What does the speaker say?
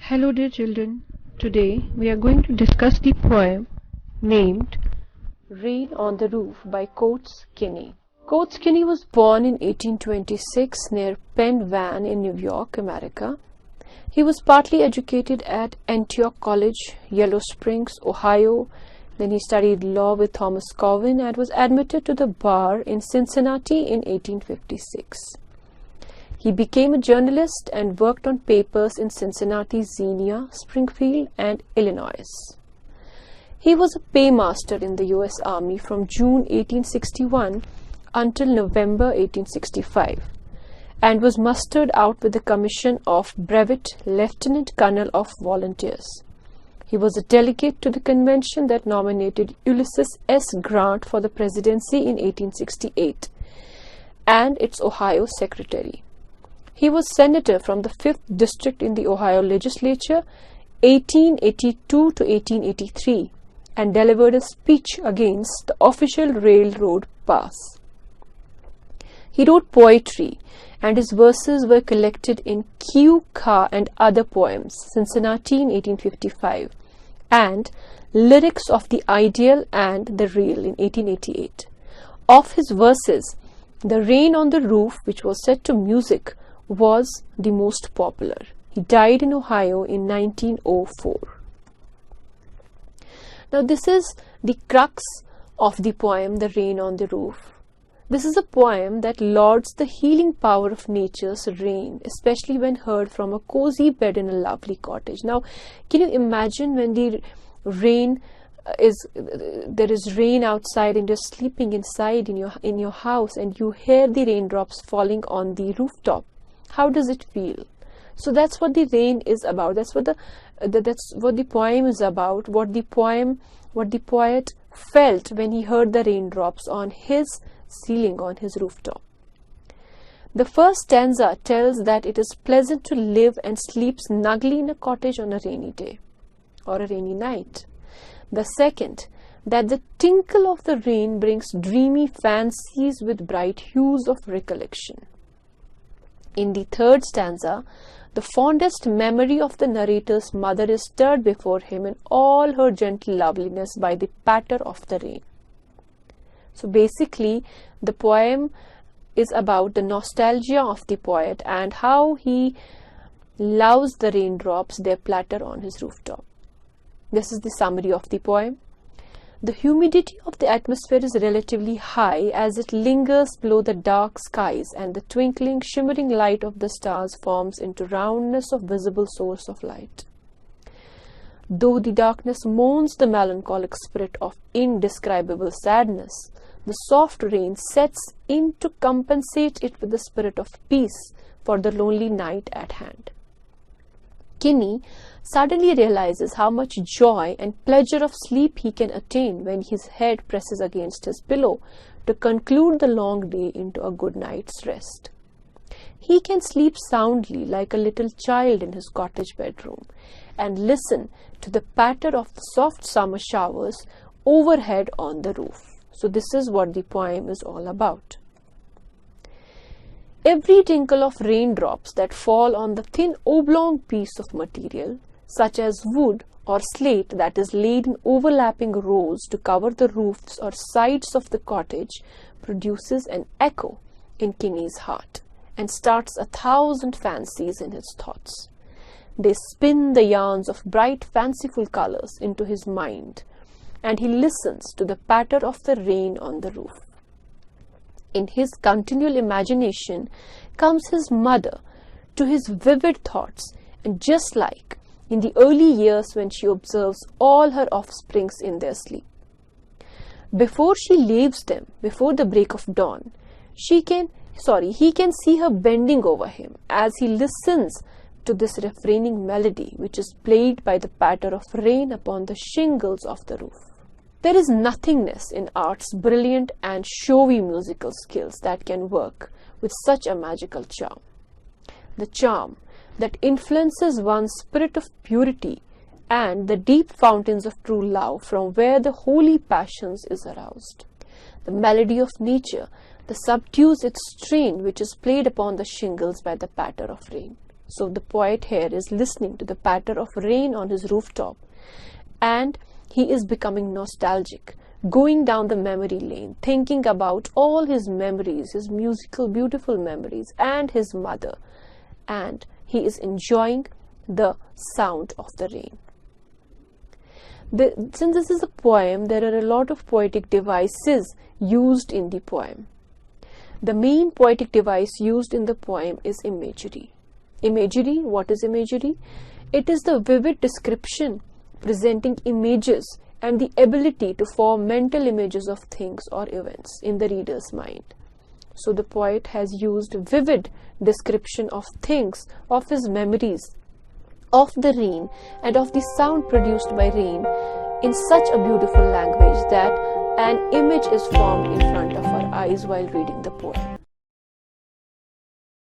Hello dear children, today we are going to discuss the poem named Rain on the Roof by Coates Kinney. Coates Kinney was born in 1826 near Penn Van in New York, America. He was partly educated at Antioch College, Yellow Springs, Ohio. Then he studied law with Thomas Corwin and was admitted to the bar in Cincinnati in 1856. He became a journalist and worked on papers in Cincinnati, Xenia, Springfield, and Illinois. He was a paymaster in the U.S. Army from June 1861 until November 1865 and was mustered out with the commission of Brevet Lieutenant Colonel of Volunteers. He was a delegate to the convention that nominated Ulysses S. Grant for the presidency in 1868 and its Ohio secretary. He was senator from the 5th District in the Ohio legislature 1882 to 1883 and delivered a speech against the official railroad pass. He wrote poetry and his verses were collected in Q, Ka and Other Poems, Cincinnati in 1855 and Lyrics of the Ideal and the Real in 1888. Of his verses, The Rain on the Roof, which was set to music, was the most popular. He died in Ohio in 1904. Now this is the crux of the poem The Rain on the Roof. This is a poem that lauds the healing power of nature's rain, especially when heard from a cozy bed in a lovely cottage. Now, can you imagine when the rain there is rain outside and you're sleeping inside in your house and you hear the raindrops falling on the rooftop? How does it feel? So that's what the rain is about. That's what the poem is about. What the poet felt when he heard the raindrops on his ceiling, on his rooftop. The first stanza tells that it is pleasant to live and sleep snugly in a cottage on a rainy day or a rainy night. The second, that the tinkle of the rain brings dreamy fancies with bright hues of recollection. In the third stanza, the fondest memory of the narrator's mother is stirred before him in all her gentle loveliness by the patter of the rain. So basically, the poem is about the nostalgia of the poet and how he loves the raindrops, their platter on his rooftop. This is the summary of the poem. The humidity of the atmosphere is relatively high as it lingers below the dark skies and the twinkling, shimmering light of the stars forms into roundness of visible source of light. Though the darkness mourns the melancholic spirit of indescribable sadness, the soft rain sets in to compensate it with the spirit of peace for the lonely night at hand. Kinney suddenly realizes how much joy and pleasure of sleep he can attain when his head presses against his pillow to conclude the long day into a good night's rest. He can sleep soundly like a little child in his cottage bedroom and listen to the patter of the soft summer showers overhead on the roof. So this is what the poem is all about. Every tinkle of raindrops that fall on the thin oblong piece of material, such as wood or slate that is laid in overlapping rows to cover the roofs or sides of the cottage, produces an echo in Kinney's heart and starts 1,000 fancies in his thoughts. They spin the yarns of bright, fanciful colors into his mind, and he listens to the patter of the rain on the roof. In his continual imagination comes his mother to his vivid thoughts, and just like in the early years when she observes all her offsprings in their sleep. Before she leaves them, before the break of dawn, he can see her bending over him as he listens to this refraining melody which is played by the patter of rain upon the shingles of the roof. There is nothingness in art's brilliant and showy musical skills that can work with such a magical charm. The charm that influences one's spirit of purity and the deep fountains of true love from where the holy passions is aroused. The melody of nature that subdues its strain which is played upon the shingles by the patter of rain. So the poet here is listening to the patter of rain on his rooftop, and he is becoming nostalgic, going down the memory lane, thinking about all his memories, his musical, beautiful memories, and his mother. And he is enjoying the sound of the rain. Since this is a poem, there are a lot of poetic devices used in the poem. The main poetic device used in the poem is imagery. Imagery, what is imagery? It is the vivid description presenting images and the ability to form mental images of things or events in the reader's mind. So the poet has used vivid description of things, of his memories, of the rain, and of the sound produced by rain in such a beautiful language that an image is formed in front of our eyes while reading the poem.